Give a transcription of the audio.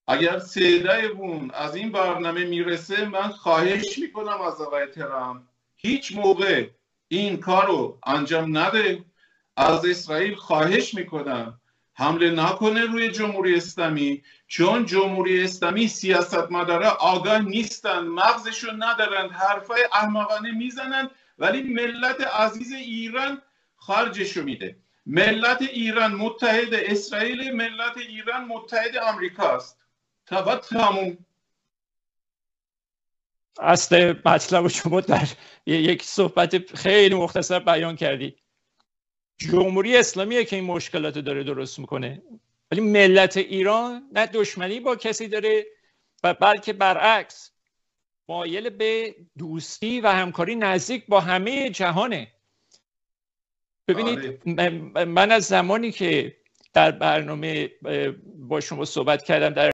اگر صدایمون از این برنامه میرسه، من خواهش میکنم از آقای ترامپ هیچ موقع این کار رو انجام نده. از اسرائیل خواهش میکنم حمله نکنه روی جمهوری اسلامی، چون جمهوری اسلامی سیاستمدارا آگاه نیستن، مغزشون ندارن، حرفای احمقانه میزنن، ولی ملت عزیز ایران خرجشو میده. ملت ایران متحد اسرائیل، ملت ایران متحد امریکاست. تا تموم. اصل مطلب شما در یک صحبت خیلی مختصر بیان کردی. جمهوری اسلامیه که این مشکلات داره درست میکنه، ولی ملت ایران نه دشمنی با کسی داره و بلکه برعکس مایل به دوستی و همکاری نزدیک با همه جهانه. ببینید من از زمانی که در برنامه با شما صحبت کردم در